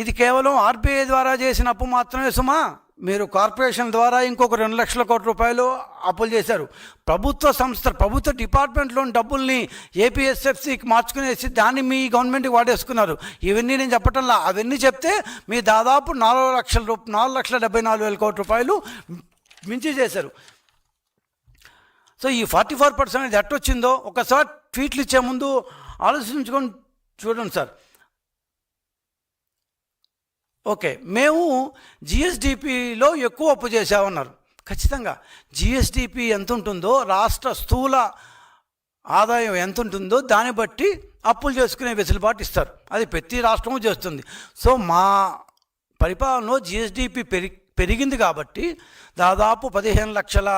ఇది కేవలం ఆర్బీఐ ద్వారా చేసిన అప్పు మాత్రమే సుమా. మీరు కార్పొరేషన్ ద్వారా ఇంకొక 2 లక్షల కోట్ల రూపాయలు అప్పులు చేశారు. ప్రభుత్వ సంస్థ, ప్రభుత్వ డిపార్ట్మెంట్లోని డబ్బుల్ని ఏపీఎస్ఎఫ్సికి మార్చుకునేసి దాన్ని మీ గవర్నమెంట్కి వాడేసుకున్నారు. ఇవన్నీ నేను చెప్పటంలా, అవన్నీ చెప్తే మీ దాదాపు 4,74,000 కోట్ల రూపాయలు మించి చేశారు. సో ఈ 44% ఇది ఎట్టొచ్చిందో ఒకసారి ట్వీట్లు ఇచ్చే ముందు ఆలోచించుకొని చూడండి సార్. ఓకే, మేము జిఎస్డిపిలో ఎక్కువ అప్పు చేసామన్నారు. ఖచ్చితంగా జిఎస్డిపి ఎంత ఉంటుందో, రాష్ట్ర స్థూల ఆదాయం ఎంత ఉంటుందో దాన్ని బట్టి అప్పులు చేసుకునే వెసులుబాటు ఇస్తారు. అది ప్రతి రాష్ట్రము చేస్తుంది. సో మా పరిపాలనలో జిఎస్డిపి పెరిగింది కాబట్టి దాదాపు 15 లక్షల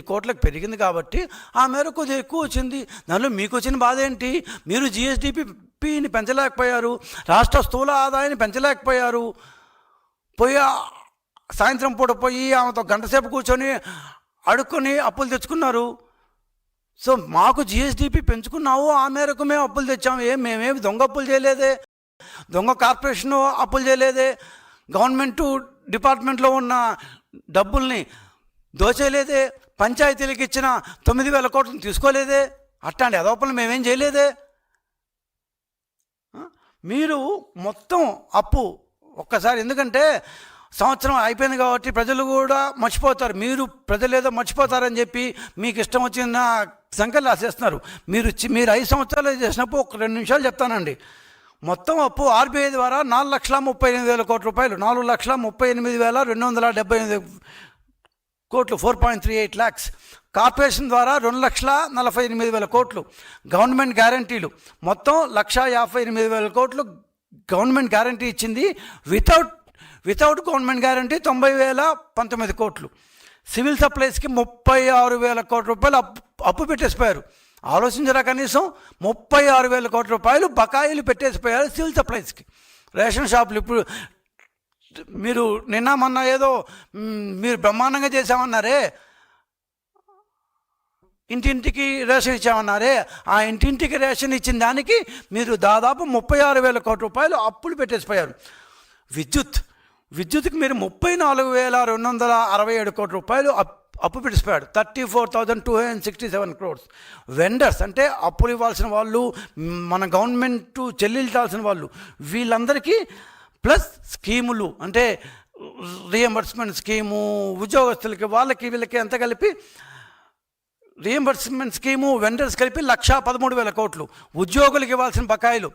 కోట్లకు పెరిగింది కాబట్టి ఆ మేరకు కొద్దిగా ఎక్కువ వచ్చింది. దానిలో మీకు వచ్చిన బాధ ఏంటి? మీరు జిఎస్డిపిని పెంచలేకపోయారు, రాష్ట్ర స్థూల ఆదాయాన్ని పెంచలేకపోయారు. సాయంత్రం పూట పోయి ఆమెతో గంట సేపు కూర్చొని అడుక్కొని అప్పులు తెచ్చుకున్నారు. సో మాకు జిఎస్డిపి పెంచుకున్నావు, ఆ మేరకు మేము అప్పులు తెచ్చాము. మేమేమి దొంగ అప్పులు చేయలేదే, దొంగ కార్పొరేషన్ అప్పులు చేయలేదే, గవర్నమెంటు డిపార్ట్మెంట్లో ఉన్న డబ్బుల్ని దోచేయలేదే, పంచాయతీలకు ఇచ్చిన 9,000 కోట్లను తీసుకోలేదే, అట్లాంటి అదోపలు మేమేం చేయలేదే. మీరు మొత్తం అప్పు ఒక్కసారి, ఎందుకంటే సంవత్సరం అయిపోయింది కాబట్టి ప్రజలు కూడా మర్చిపోతారు, మీరు ప్రజలు ఏదో మర్చిపోతారని చెప్పి మీకు ఇష్టం వచ్చిన సంఖ్యలు రాసేస్తున్నారు. మీరు 5 సంవత్సరాలు చేసినప్పుడు ఒక 2 నిమిషాలు చెప్తానండి. మొత్తం అప్పు ఆర్బీఐ ద్వారా 4,38,000 కోట్ల రూపాయలు, 4,38,278 కోట్లు, 4.38 lakhs. కార్పొరేషన్ ద్వారా 2,48,000 కోట్లు, గవర్నమెంట్ గ్యారంటీలు మొత్తం 1,58,000 కోట్లు గవర్నమెంట్ గ్యారంటీ ఇచ్చింది. వితౌట్ గవర్నమెంట్ గ్యారంటీ 90,019 కోట్లు. సివిల్ సప్లైస్కి 36,000 కోట్ల రూపాయలు అప్పు పెట్టేసిపోయారు. ఆలోచించరా, కనీసం 36,000 కోట్ల రూపాయలు బకాయిలు పెట్టేసిపోయారు సివిల్ సప్లైస్కి. రేషన్ షాపులు ఇప్పుడు మీరు నిన్న మొన్న ఏదో మీరు బ్రహ్మాండంగా చేసామన్నారే, ఇంటింటికి రేషన్ ఇచ్చామన్నారే, ఆ ఇంటింటికి రేషన్ ఇచ్చిన దానికి మీరు దాదాపు 36,000 కోట్ల రూపాయలు అప్పులు పెట్టేసిపోయారు. విద్యుత్కి మీరు 34,267 కోట్ల రూపాయలు అప్పు పెట్టిపోయాడు. 34,267 crores. వెండర్స్ అంటే అప్పులు ఇవ్వాల్సిన వాళ్ళు, మన గవర్నమెంట్ చెల్లించాల్సిన వాళ్ళు, వీళ్ళందరికీ ప్లస్ స్కీములు అంటే రీఎంబర్స్మెంట్ స్కీము, ఉద్యోగస్తులకి వాళ్ళకి వీళ్ళకి ఎంత కలిపి రీఎంబర్స్మెంట్ స్కీము, వెండర్స్ కలిపి 1,13,000 కోట్లు. ఉద్యోగులకి ఇవ్వాల్సిన బకాయిలు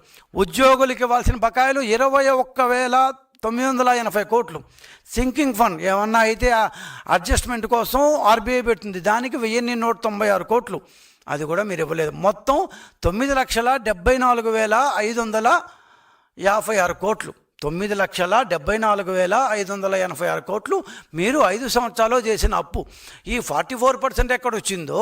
21,980 కోట్లు. సింకింగ్ ఫండ్ ఏమన్నా అయితే అడ్జస్ట్మెంట్ కోసం ఆర్బీఐ పెట్టింది, దానికి 1,196 కోట్లు, అది కూడా మీరు ఇవ్వలేదు. మొత్తం 9,74,586 కోట్లు. 9,74,586 కోట్లు మీరు 5 సంవత్సరాల్లో చేసిన అప్పు. ఈ 44% ఎక్కడ వచ్చిందో,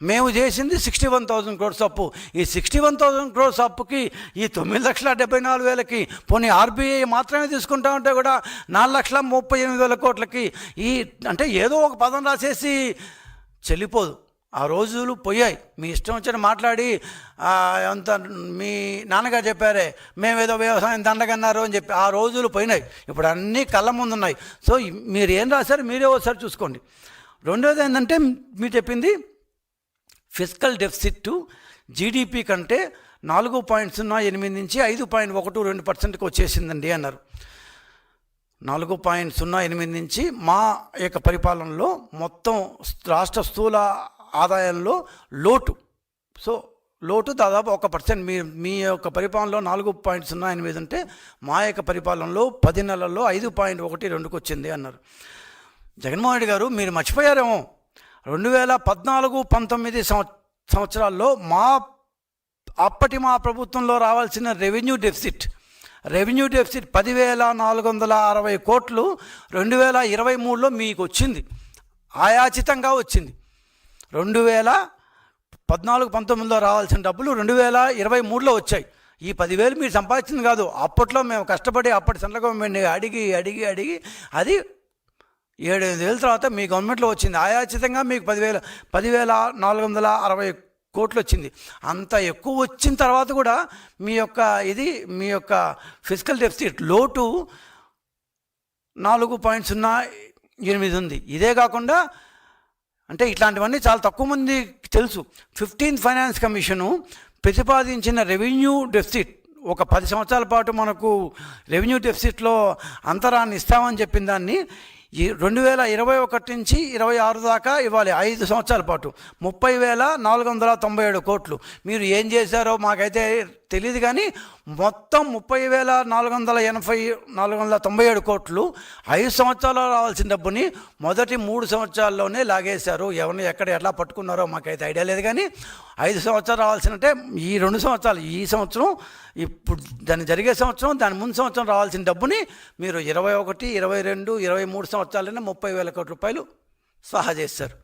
మేము చేసింది 61,000 crores అప్పు. ఈ 61,000 crores అప్పుకి ఈ 9,74,000కి పోనీ ఆర్బీఐ మాత్రమే తీసుకుంటా ఉంటే కూడా 4,38,000 కోట్లకి ఈ అంటే ఏదో ఒక పదం రాసేసి చెల్లిపోదు. ఆ రోజులు పోయాయి. మీ ఇష్టం వచ్చిన మాట్లాడి అంత మీ నాన్నగారు చెప్పారే మేమేదో వ్యవసాయం దండగన్నారు అని చెప్పి ఆ రోజులు పోయినాయి. ఇప్పుడు అన్నీ కళ్ళ ముందు ఉన్నాయి. సో మీరు ఏం రాశారు మీరే ఒకసారి చూసుకోండి. రెండోది ఏంటంటే మీరు చెప్పింది ఫిస్కల్ డెఫిసిట్ జీడిపి కంటే 4.08 నుంచి 5.12% వచ్చేసిందండి అన్నారు. 4.08 నుంచి మా యొక్క పరిపాలనలో మొత్తం రాష్ట్ర స్థూల ఆదాయంలో లోటు. సో లోటు దాదాపు 1%. మీ యొక్క పరిపాలనలో 4.08 ఉంటే మా యొక్క పరిపాలనలో 10 నెలల్లో 5.12కి వచ్చింది అన్నారు. జగన్మోహన్ రెడ్డి గారు మీరు మర్చిపోయారేమో, 2014-19 సంవత్సరాల్లో అప్పటి మా ప్రభుత్వంలో రావాల్సిన రెవెన్యూ డెఫిసిట్ 10,460 కోట్లు 2023లో మీకు వచ్చింది, ఆయాచితంగా వచ్చింది. 2014-19లో రావాల్సిన డబ్బులు 2023లో వచ్చాయి. ఈ 10,000 మీరు సంపాదించింది కాదు, అప్పట్లో మేము కష్టపడి అప్పటి సెంట్రల్ గవర్నమెంట్ని అడిగి అది 7-8 ఏళ్ళ తర్వాత మీ గవర్నమెంట్లో వచ్చింది. ఆయాచితంగా మీకు 10,460 కోట్లు వచ్చింది. అంత ఎక్కువ వచ్చిన తర్వాత కూడా మీ యొక్క ఫిజికల్ డెఫిసిట్ లోటు 4.08 ఉంది. ఇదే కాకుండా అంటే ఇట్లాంటివన్నీ చాలా తక్కువ మందికి తెలుసు. 15th ఫైనాన్స్ కమిషను ప్రతిపాదించిన రెవెన్యూ డెఫిసిట్ ఒక 10 సంవత్సరాల పాటు మనకు రెవెన్యూ డెఫిసిట్లో అంతరాన్ని ఇస్తామని చెప్పిన దాన్ని 2021 నుంచి 26 దాకా ఇవ్వాలి, 5 సంవత్సరాల పాటు 30,497 కోట్లు. మీరు ఏం చేశారో మాకైతే తెలియదు, కానీ మొత్తం 30,497 కోట్లు 5 సంవత్సరాల్లో రావాల్సిన డబ్బుని మొదటి 3 సంవత్సరాల్లోనే లాగేశారు. ఎవరిని ఎక్కడ ఎట్లా పట్టుకున్నారో మాకైతే ఐడియా లేదు, కానీ 5 సంవత్సరాలు రావాల్సినంటే ఈ 2 సంవత్సరాలు, ఈ సంవత్సరం, ఇప్పుడు దాన్ని జరిగే సంవత్సరం, దాని ముందు సంవత్సరం రావాల్సిన డబ్బుని మీరు 21, 22, 23 సంవత్సరాలైనా 30,000 కోట్ల రూపాయలు స్వాహా చేశారు.